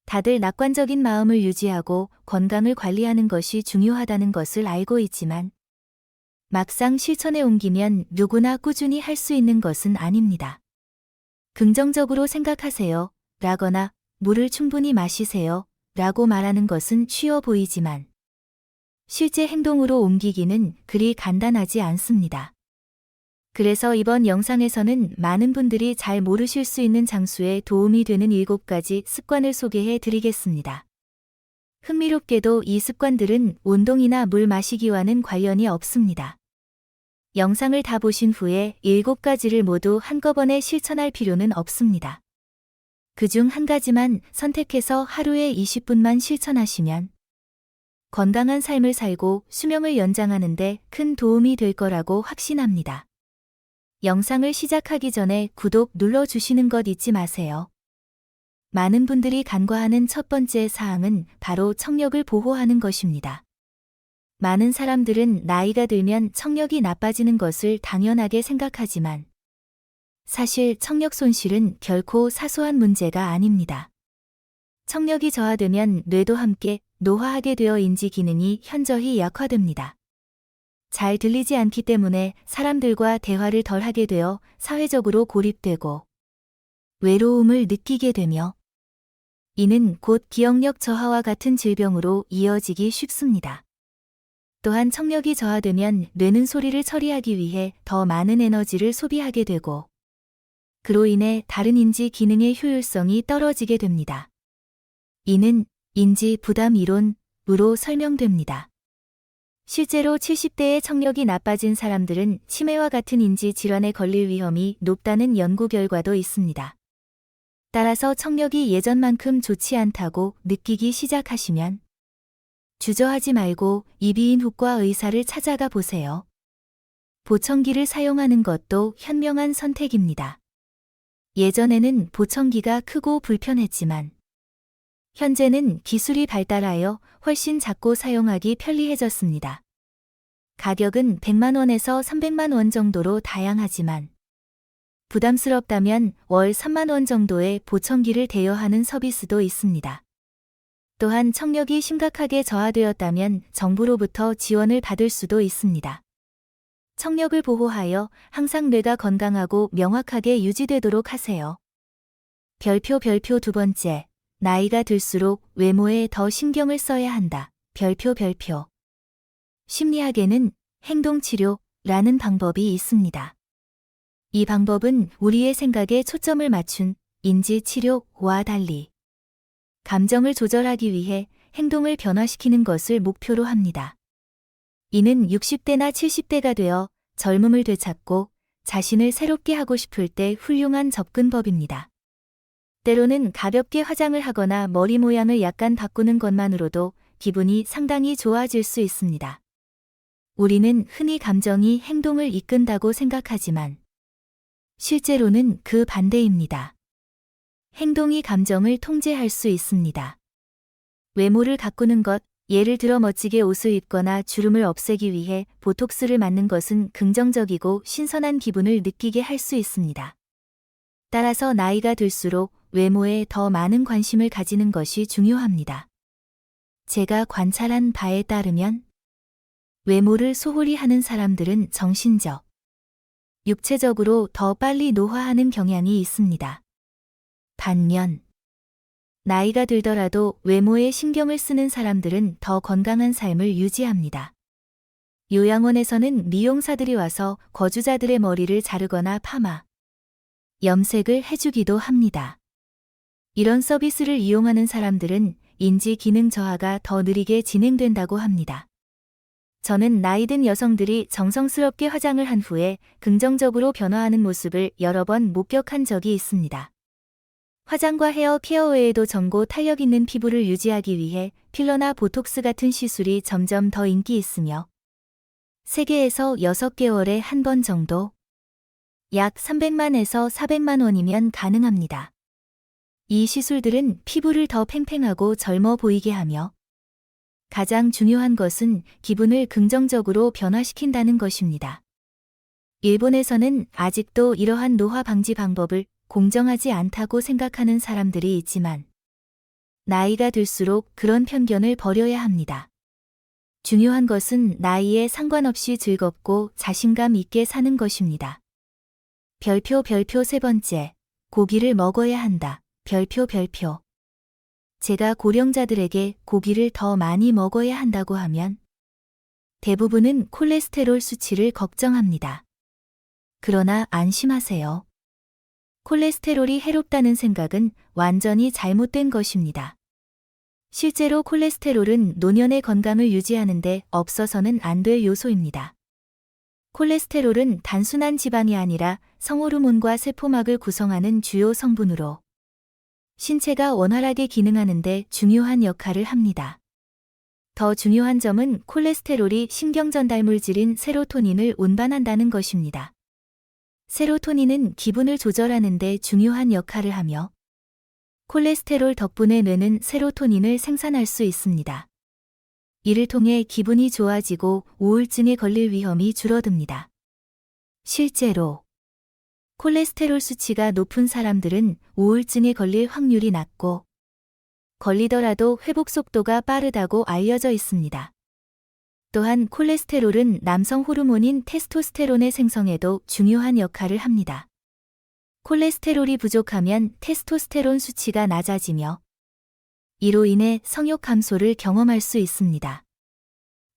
다들 낙관적인 마음을 유지하고 건강을 관리하는 것이 중요하다는 것을 알고 있지만 막상 실천에 옮기면 누구나 꾸준히 할 수 있는 것은 아닙니다. 긍정적으로 생각하세요 라거나 물을 충분히 마시세요 라고 말하는 것은 쉬워 보이지만 실제 행동으로 옮기기는 그리 간단하지 않습니다. 그래서 이번 영상에서는 많은 분들이 잘 모르실 수 있는 장수에 도움이 되는 7가지 습관을 소개해 드리겠습니다. 흥미롭게도 이 습관들은 운동이나 물 마시기와는 관련이 없습니다. 영상을 다 보신 후에 7가지를 모두 한꺼번에 실천할 필요는 없습니다. 그중 한 가지만 선택해서 하루에 20분만 실천하시면 건강한 삶을 살고 수명을 연장하는 데 큰 도움이 될 거라고 확신합니다. 영상을 시작하기 전에 구독 눌러주시는 것 잊지 마세요. 많은 분들이 간과하는 첫 번째 사항은 바로 청력을 보호하는 것입니다. 많은 사람들은 나이가 들면 청력이 나빠지는 것을 당연하게 생각하지만 사실 청력 손실은 결코 사소한 문제가 아닙니다. 청력이 저하되면 뇌도 함께 노화하게 되어 인지 기능이 현저히 약화됩니다. 잘 들리지 않기 때문에 사람들과 대화를 덜 하게 되어 사회적으로 고립되고 외로움을 느끼게 되며 이는 곧 기억력 저하와 같은 질병으로 이어지기 쉽습니다. 또한 청력이 저하되면 뇌는 소리를 처리하기 위해 더 많은 에너지를 소비하게 되고 그로 인해 다른 인지 기능의 효율성이 떨어지게 됩니다. 이는 인지 부담 이론으로 설명됩니다. 실제로 70대의 청력이 나빠진 사람들은 치매와 같은 인지 질환에 걸릴 위험이 높다는 연구 결과도 있습니다. 따라서 청력이 예전만큼 좋지 않다고 느끼기 시작하시면 주저하지 말고 이비인후과 의사를 찾아가 보세요. 보청기를 사용하는 것도 현명한 선택입니다. 예전에는 보청기가 크고 불편했지만 현재는 기술이 발달하여 훨씬 작고 사용하기 편리해졌습니다. 가격은 100만 원에서 300만 원 정도로 다양하지만 부담스럽다면 월 3만 원 정도의 보청기를 대여하는 서비스도 있습니다. 또한 청력이 심각하게 저하되었다면 정부로부터 지원을 받을 수도 있습니다. 청력을 보호하여 항상 뇌가 건강하고 명확하게 유지되도록 하세요. 별표 2번째. 나이가 들수록 외모에 더 신경을 써야 한다. 별표. 심리학에는 행동치료라는 방법이 있습니다. 이 방법은 우리의 생각에 초점을 맞춘 인지치료와 달리 감정을 조절하기 위해 행동을 변화시키는 것을 목표로 합니다. 이는 60대나 70대가 되어 젊음을 되찾고 자신을 새롭게 하고 싶을 때 훌륭한 접근법입니다. 때로는 가볍게 화장을 하거나 머리 모양을 약간 바꾸는 것만으로도 기분이 상당히 좋아질 수 있습니다. 우리는 흔히 감정이 행동을 이끈다고 생각하지만 실제로는 그 반대입니다. 행동이 감정을 통제할 수 있습니다. 외모를 가꾸는 것, 예를 들어 멋지게 옷을 입거나 주름을 없애기 위해 보톡스를 맞는 것은 긍정적이고 신선한 기분을 느끼게 할 수 있습니다. 따라서 나이가 들수록 외모에 더 많은 관심을 가지는 것이 중요합니다. 제가 관찰한 바에 따르면 외모를 소홀히 하는 사람들은 정신적, 육체적으로 더 빨리 노화하는 경향이 있습니다. 반면 나이가 들더라도 외모에 신경을 쓰는 사람들은 더 건강한 삶을 유지합니다. 요양원에서는 미용사들이 와서 거주자들의 머리를 자르거나 파마, 염색을 해주기도 합니다. 이런 서비스를 이용하는 사람들은 인지 기능 저하가 더 느리게 진행된다고 합니다. 저는 나이든 여성들이 정성스럽게 화장을 한 후에 긍정적으로 변화하는 모습을 여러 번 목격한 적이 있습니다. 화장과 헤어 케어 외에도 젊고 탄력 있는 피부를 유지하기 위해 필러나 보톡스 같은 시술이 점점 더 인기 있으며 3개에서 6개월에 한 번 정도 약 300만에서 400만 원이면 가능합니다. 이 시술들은 피부를 더 팽팽하고 젊어 보이게 하며 가장 중요한 것은 기분을 긍정적으로 변화시킨다는 것입니다. 일본에서는 아직도 이러한 노화 방지 방법을 공정하지 않다고 생각하는 사람들이 있지만 나이가 들수록 그런 편견을 버려야 합니다. 중요한 것은 나이에 상관없이 즐겁고 자신감 있게 사는 것입니다. 별표 세 번째, 고기를 먹어야 한다. 별표. 제가 고령자들에게 고기를 더 많이 먹어야 한다고 하면 대부분은 콜레스테롤 수치를 걱정합니다. 그러나 안심하세요. 콜레스테롤이 해롭다는 생각은 완전히 잘못된 것입니다. 실제로 콜레스테롤은 노년의 건강을 유지하는 데 없어서는 안 될 요소입니다. 콜레스테롤은 단순한 지방이 아니라 성호르몬과 세포막을 구성하는 주요 성분으로 신체가 원활하게 기능하는 데 중요한 역할을 합니다. 더 중요한 점은 콜레스테롤이 신경전달물질인 세로토닌을 운반한다는 것입니다. 세로토닌은 기분을 조절하는 데 중요한 역할을 하며 콜레스테롤 덕분에 뇌는 세로토닌을 생산할 수 있습니다. 이를 통해 기분이 좋아지고 우울증에 걸릴 위험이 줄어듭니다. 실제로 콜레스테롤 수치가 높은 사람들은 우울증에 걸릴 확률이 낮고 걸리더라도 회복 속도가 빠르다고 알려져 있습니다. 또한 콜레스테롤은 남성 호르몬인 테스토스테론의 생성에도 중요한 역할을 합니다. 콜레스테롤이 부족하면 테스토스테론 수치가 낮아지며 이로 인해 성욕 감소를 경험할 수 있습니다.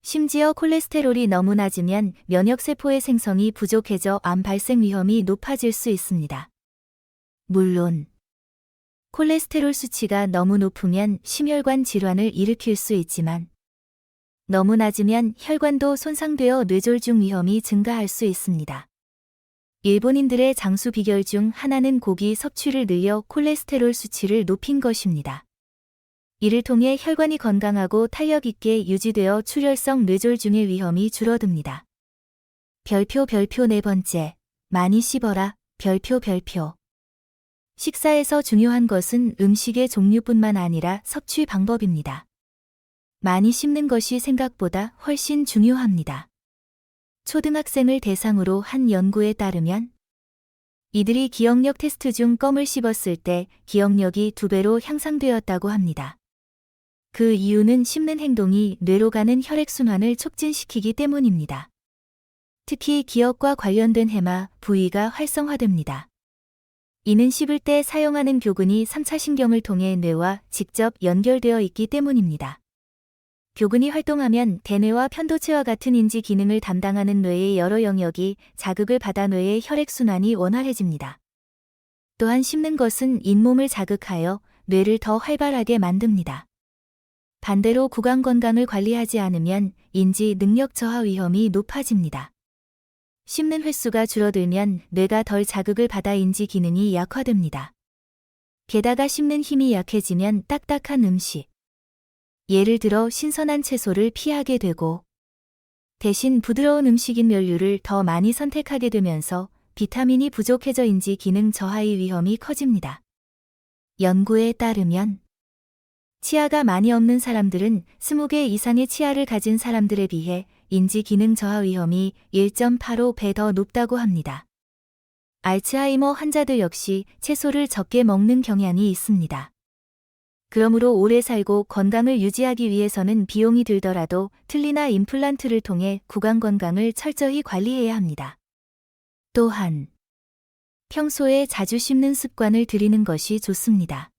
심지어 콜레스테롤이 너무 낮으면 면역세포의 생성이 부족해져 암 발생 위험이 높아질 수 있습니다. 물론 콜레스테롤 수치가 너무 높으면 심혈관 질환을 일으킬 수 있지만 너무 낮으면 혈관도 손상되어 뇌졸중 위험이 증가할 수 있습니다. 일본인들의 장수 비결 중 하나는 고기 섭취를 늘려 콜레스테롤 수치를 높인 것입니다. 이를 통해 혈관이 건강하고 탄력 있게 유지되어 출혈성 뇌졸중의 위험이 줄어듭니다. 별표 네 번째, 많이 씹어라. 별표. 식사에서 중요한 것은 음식의 종류뿐만 아니라 섭취 방법입니다. 많이 씹는 것이 생각보다 훨씬 중요합니다. 초등학생을 대상으로 한 연구에 따르면 이들이 기억력 테스트 중 껌을 씹었을 때 기억력이 2배로 향상되었다고 합니다. 그 이유는 씹는 행동이 뇌로 가는 혈액순환을 촉진시키기 때문입니다. 특히 기억과 관련된 해마 부위가 활성화됩니다. 이는 씹을 때 사용하는 교근이 3차 신경을 통해 뇌와 직접 연결되어 있기 때문입니다. 교근이 활동하면 대뇌와 편도체와 같은 인지 기능을 담당하는 뇌의 여러 영역이 자극을 받아 뇌의 혈액순환이 원활해집니다. 또한 씹는 것은 잇몸을 자극하여 뇌를 더 활발하게 만듭니다. 반대로 구강 건강을 관리하지 않으면 인지 능력 저하 위험이 높아집니다. 씹는 횟수가 줄어들면 뇌가 덜 자극을 받아 인지 기능이 약화됩니다. 게다가 씹는 힘이 약해지면 딱딱한 음식, 예를 들어 신선한 채소를 피하게 되고 대신 부드러운 음식인 면류를 더 많이 선택하게 되면서 비타민이 부족해져 인지 기능 저하의 위험이 커집니다. 연구에 따르면 치아가 많이 없는 사람들은 20개 이상의 치아를 가진 사람들에 비해 인지 기능 저하 위험이 1.85배 더 높다고 합니다. 알츠하이머 환자들 역시 채소를 적게 먹는 경향이 있습니다. 그러므로 오래 살고 건강을 유지하기 위해서는 비용이 들더라도 틀니나 임플란트를 통해 구강 건강을 철저히 관리해야 합니다. 또한 평소에 자주 씹는 습관을 들이는 것이 좋습니다.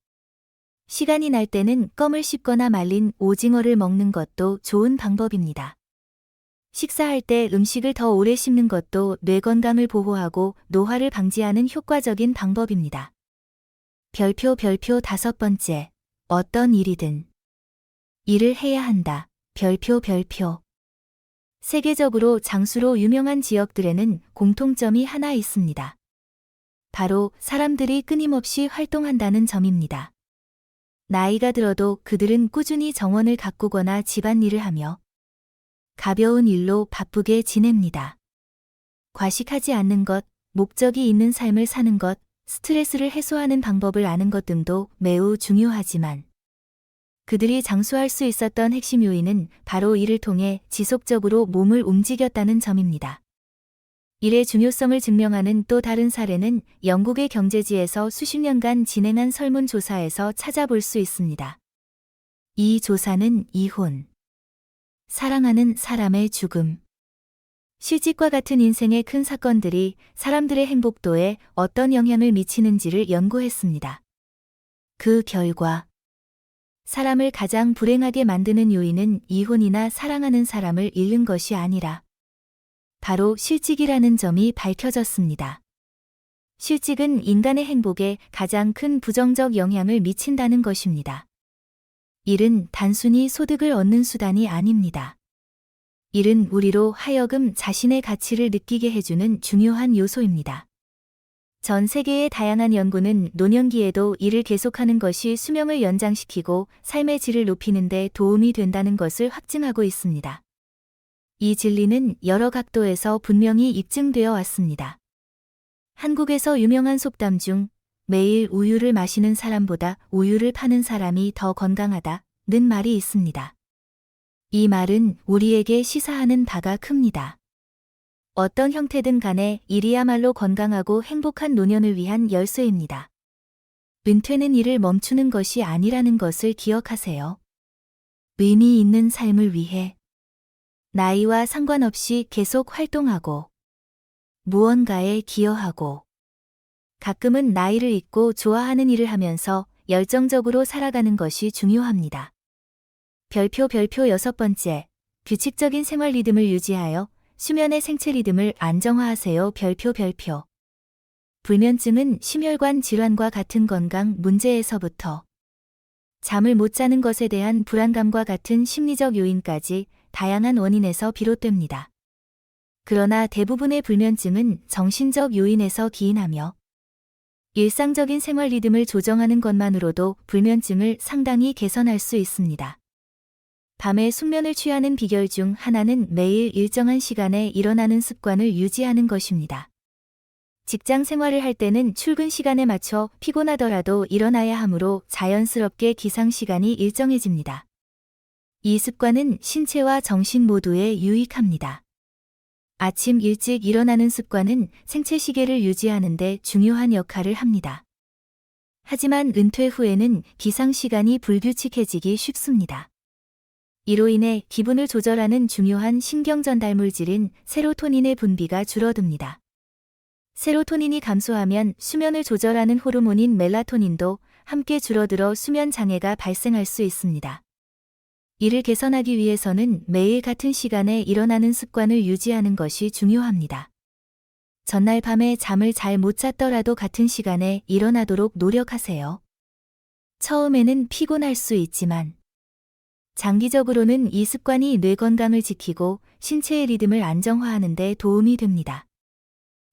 시간이 날 때는 껌을 씹거나 말린 오징어를 먹는 것도 좋은 방법입니다. 식사할 때 음식을 더 오래 씹는 것도 뇌 건강을 보호하고 노화를 방지하는 효과적인 방법입니다. 별표 5번째, 어떤 일이든 일을 해야 한다. 별표. 세계적으로 장수로 유명한 지역들에는 공통점이 하나 있습니다. 바로 사람들이 끊임없이 활동한다는 점입니다. 나이가 들어도 그들은 꾸준히 정원을 가꾸거나 집안일을 하며 가벼운 일로 바쁘게 지냅니다. 과식하지 않는 것, 목적이 있는 삶을 사는 것, 스트레스를 해소하는 방법을 아는 것 등도 매우 중요하지만 그들이 장수할 수 있었던 핵심 요인은 바로 이를 통해 지속적으로 몸을 움직였다는 점입니다. 일의 중요성을 증명하는 또 다른 사례는 영국의 경제지에서 수십 년간 진행한 설문조사에서 찾아볼 수 있습니다. 이 조사는 이혼. 사랑하는 사람의 죽음. 실직과 같은 인생의 큰 사건들이 사람들의 행복도에 어떤 영향을 미치는지를 연구했습니다. 그 결과 사람을 가장 불행하게 만드는 요인은 이혼이나 사랑하는 사람을 잃는 것이 아니라 바로 실직이라는 점이 밝혀졌습니다. 실직은 인간의 행복에 가장 큰 부정적 영향을 미친다는 것입니다. 일은 단순히 소득을 얻는 수단이 아닙니다. 일은 우리로 하여금 자신의 가치를 느끼게 해주는 중요한 요소입니다. 전 세계의 다양한 연구는 노년기에도 일을 계속하는 것이 수명을 연장시키고 삶의 질을 높이는 데 도움이 된다는 것을 확증하고 있습니다. 이 진리는 여러 각도에서 분명히 입증되어 왔습니다. 한국에서 유명한 속담 중 매일 우유를 마시는 사람보다 우유를 파는 사람이 더 건강하다는 말이 있습니다. 이 말은 우리에게 시사하는 바가 큽니다. 어떤 형태든 간에 일이야말로 건강하고 행복한 노년을 위한 열쇠입니다. 은퇴는 일을 멈추는 것이 아니라는 것을 기억하세요. 의미 있는 삶을 위해 나이와 상관없이 계속 활동하고 무언가에 기여하고 가끔은 나이를 잊고 좋아하는 일을 하면서 열정적으로 살아가는 것이 중요합니다. 별표 6번째, 규칙적인 생활 리듬을 유지하여 수면의 생체 리듬을 안정화하세요. 별표. 불면증은 심혈관 질환과 같은 건강 문제에서부터 잠을 못 자는 것에 대한 불안감과 같은 심리적 요인까지 다양한 원인에서 비롯됩니다. 그러나 대부분의 불면증은 정신적 요인에서 기인하며 일상적인 생활 리듬을 조정하는 것만으로도 불면증을 상당히 개선할 수 있습니다. 밤에 숙면을 취하는 비결 중 하나는 매일 일정한 시간에 일어나는 습관을 유지하는 것입니다. 직장 생활을 할 때는 출근 시간에 맞춰 피곤하더라도 일어나야 하므로 자연스럽게 기상 시간이 일정해집니다. 이 습관은 신체와 정신 모두에 유익합니다. 아침 일찍 일어나는 습관은 생체 시계를 유지하는 데 중요한 역할을 합니다. 하지만 은퇴 후에는 기상 시간이 불규칙해지기 쉽습니다. 이로 인해 기분을 조절하는 중요한 신경 전달 물질인 세로토닌의 분비가 줄어듭니다. 세로토닌이 감소하면 수면을 조절하는 호르몬인 멜라토닌도 함께 줄어들어 수면 장애가 발생할 수 있습니다. 이를 개선하기 위해서는 매일 같은 시간에 일어나는 습관을 유지하는 것이 중요합니다. 전날 밤에 잠을 잘 못 잤더라도 같은 시간에 일어나도록 노력하세요. 처음에는 피곤할 수 있지만 장기적으로는 이 습관이 뇌 건강을 지키고 신체의 리듬을 안정화하는 데 도움이 됩니다.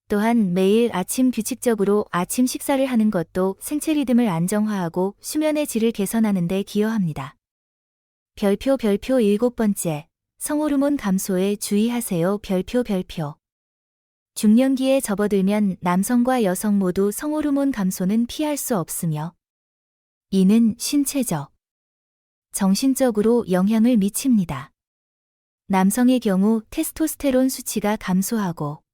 또한 매일 아침 규칙적으로 아침 식사를 하는 것도 생체 리듬을 안정화하고 수면의 질을 개선하는 데 기여합니다. 별표 7번째, 성호르몬 감소에 주의하세요. 별표. 중년기에 접어들면 남성과 여성 모두 성호르몬 감소는 피할 수 없으며 이는 신체적, 정신적으로 영향을 미칩니다. 남성의 경우 테스토스테론 수치가 감소하고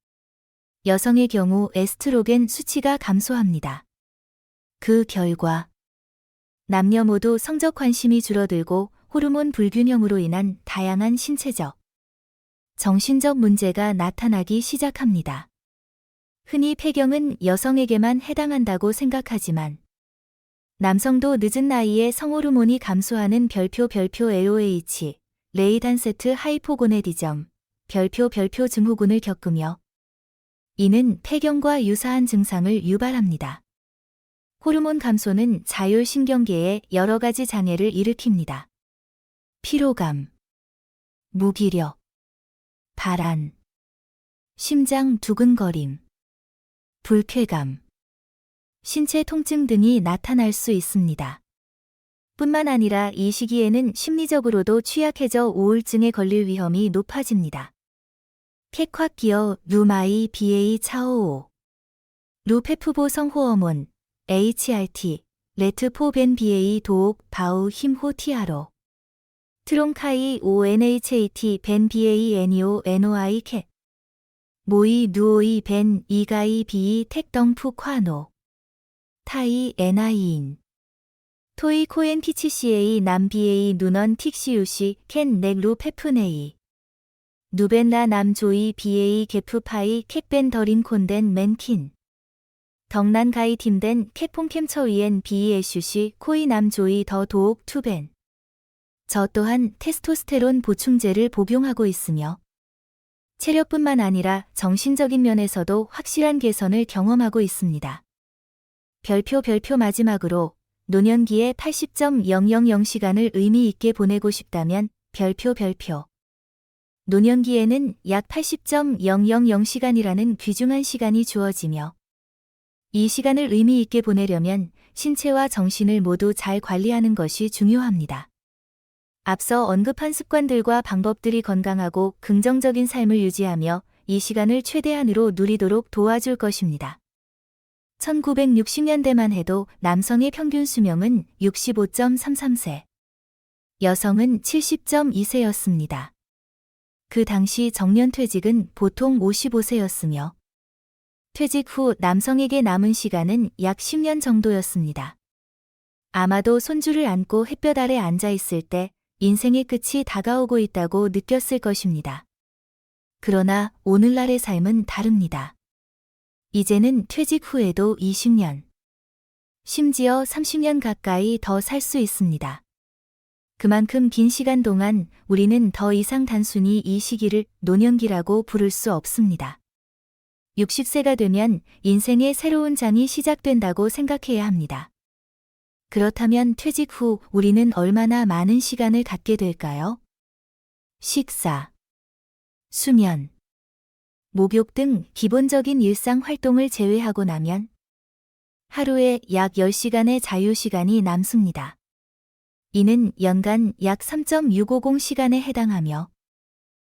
여성의 경우 에스트로겐 수치가 감소합니다. 그 결과 남녀 모두 성적 관심이 줄어들고 호르몬 불균형으로 인한 다양한 신체적, 정신적 문제가 나타나기 시작합니다. 흔히 폐경은 여성에게만 해당한다고 생각하지만 남성도 늦은 나이에 성호르몬이 감소하는 별표 LOH, 레이단세트 하이포고네디점, 별표 증후군을 겪으며 이는 폐경과 유사한 증상을 유발합니다. 호르몬 감소는 자율신경계에 여러 가지 장애를 일으킵니다. 피로감, 무기력, 발한, 심장 두근거림, 불쾌감, 신체 통증 등이 나타날 수 있습니다. 뿐만 아니라 이 시기에는 심리적으로도 취약해져 우울증에 걸릴 위험이 높아집니다. 캣콱 기어 루마이 BA 차오오 루페프보 성호어몬 HRT 레트포벤 BA 도옥 바우 힘호 티아로 트론카이 ONHAT 벤 BA NEO NOI 캣 모이 누오이 벤 이가이 BE 택덩푸 콰노 타이 NI인 토이 코엔 PCCA 남 BA 누넌 틱시유시 캔 넥루 페프네이 누벤라 남 조이 BA 게프 파이 캣벤 더린 콘덴 맨킨 덕난 가이 팀덴 캣폼캠 처위엔 BESU시 코이 남 조이 더 도옥 투벤 저 또한 테스토스테론 보충제를 복용하고 있으며 체력뿐만 아니라 정신적인 면에서도 확실한 개선을 경험하고 있습니다. 별표 마지막으로 노년기에 80.000시간을 의미 있게 보내고 싶다면 별표 노년기에는 약 80.000시간이라는 귀중한 시간이 주어지며 이 시간을 의미 있게 보내려면 신체와 정신을 모두 잘 관리하는 것이 중요합니다. 앞서 언급한 습관들과 방법들이 건강하고 긍정적인 삶을 유지하며 이 시간을 최대한으로 누리도록 도와줄 것입니다. 1960년대만 해도 남성의 평균 수명은 65.33세, 여성은 70.2세였습니다. 그 당시 정년퇴직은 보통 55세였으며 퇴직 후 남성에게 남은 시간은 약 10년 정도였습니다. 아마도 손주를 안고 햇볕 아래 앉아 있을 때 인생의 끝이 다가오고 있다고 느꼈을 것입니다. 그러나 오늘날의 삶은 다릅니다. 이제는 퇴직 후에도 20년, 심지어 30년 가까이 더 살 수 있습니다. 그만큼 긴 시간 동안 우리는 더 이상 단순히 이 시기를 노년기라고 부를 수 없습니다. 60세가 되면 인생의 새로운 장이 시작된다고 생각해야 합니다. 그렇다면 퇴직 후 우리는 얼마나 많은 시간을 갖게 될까요? 식사, 수면, 목욕 등 기본적인 일상 활동을 제외하고 나면 하루에 약 10시간의 자유시간이 남습니다. 이는 연간 약 3.650시간에 해당하며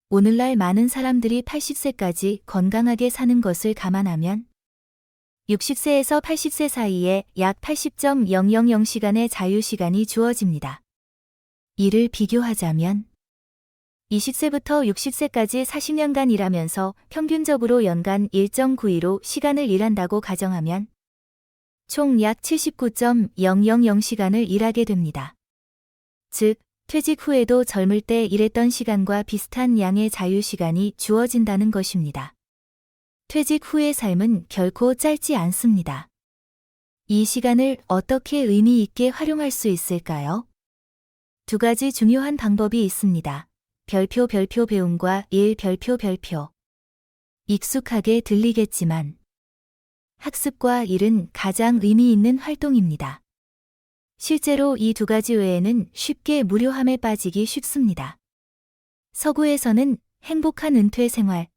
오늘날 많은 사람들이 80세까지 건강하게 사는 것을 감안하면 60세에서 80세 사이에 약 80.000시간의 자유시간이 주어집니다. 이를 비교하자면 20세부터 60세까지 40년간 일하면서 평균적으로 연간 1.92로 시간을 일한다고 가정하면 총 약 79.000시간을 일하게 됩니다. 즉, 퇴직 후에도 젊을 때 일했던 시간과 비슷한 양의 자유시간이 주어진다는 것입니다. 퇴직 후의 삶은 결코 짧지 않습니다. 이 시간을 어떻게 의미 있게 활용할 수 있을까요? 두 가지 중요한 방법이 있습니다. 별표 배움과 별표 익숙하게 들리겠지만 학습과 일은 가장 의미 있는 활동입니다. 실제로 이 두 가지 외에는 쉽게 무료함에 빠지기 쉽습니다. 서구에서는 행복한 은퇴 생활,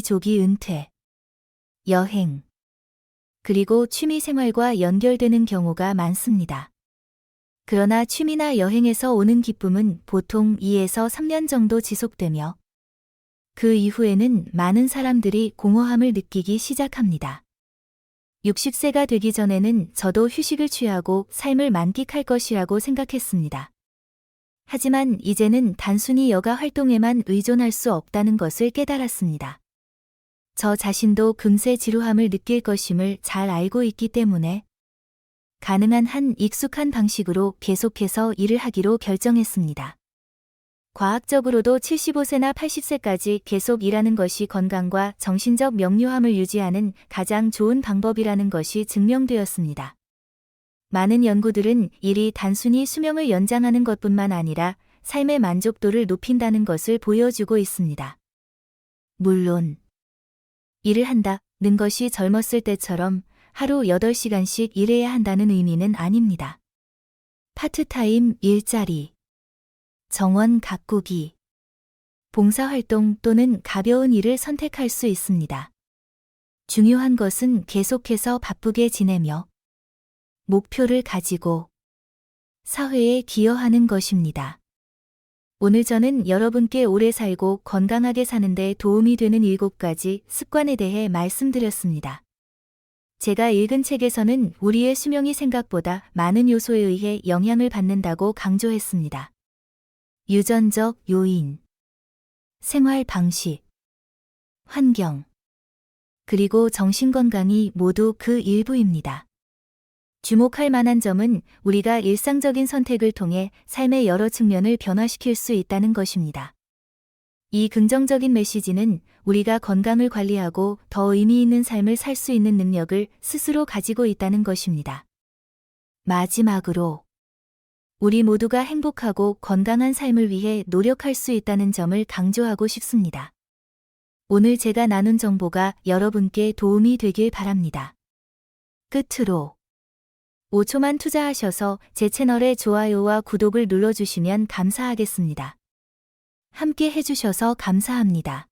조기 은퇴, 여행, 그리고 취미 생활과 연결되는 경우가 많습니다. 그러나 취미나 여행에서 오는 기쁨은 보통 2에서 3년 정도 지속되며 그 이후에는 많은 사람들이 공허함을 느끼기 시작합니다. 60세가 되기 전에는 저도 휴식을 취하고 삶을 만끽할 것이라고 생각했습니다. 하지만 이제는 단순히 여가 활동에만 의존할 수 없다는 것을 깨달았습니다. 저 자신도 금세 지루함을 느낄 것임을 잘 알고 있기 때문에 가능한 한 익숙한 방식으로 계속해서 일을 하기로 결정했습니다. 과학적으로도 75세나 80세까지 계속 일하는 것이 건강과 정신적 명료함을 유지하는 가장 좋은 방법이라는 것이 증명되었습니다. 많은 연구들은 일이 단순히 수명을 연장하는 것뿐만 아니라 삶의 만족도를 높인다는 것을 보여주고 있습니다. 물론 일을 한다는 것이 젊었을 때처럼 하루 8시간씩 일해야 한다는 의미는 아닙니다. 파트타임 일자리, 정원 가꾸기, 봉사활동 또는 가벼운 일을 선택할 수 있습니다. 중요한 것은 계속해서 바쁘게 지내며 목표를 가지고 사회에 기여하는 것입니다. 오늘 저는 여러분께 오래 살고 건강하게 사는 데 도움이 되는 7가지 습관에 대해 말씀드렸습니다. 제가 읽은 책에서는 우리의 수명이 생각보다 많은 요소에 의해 영향을 받는다고 강조했습니다. 유전적 요인, 생활 방식, 환경, 그리고 정신건강이 모두 그 일부입니다. 주목할 만한 점은 우리가 일상적인 선택을 통해 삶의 여러 측면을 변화시킬 수 있다는 것입니다. 이 긍정적인 메시지는 우리가 건강을 관리하고 더 의미 있는 삶을 살 수 있는 능력을 스스로 가지고 있다는 것입니다. 마지막으로, 우리 모두가 행복하고 건강한 삶을 위해 노력할 수 있다는 점을 강조하고 싶습니다. 오늘 제가 나눈 정보가 여러분께 도움이 되길 바랍니다. 끝으로 5초만 투자하셔서 제 채널에 좋아요와 구독을 눌러주시면 감사하겠습니다. 함께 해주셔서 감사합니다.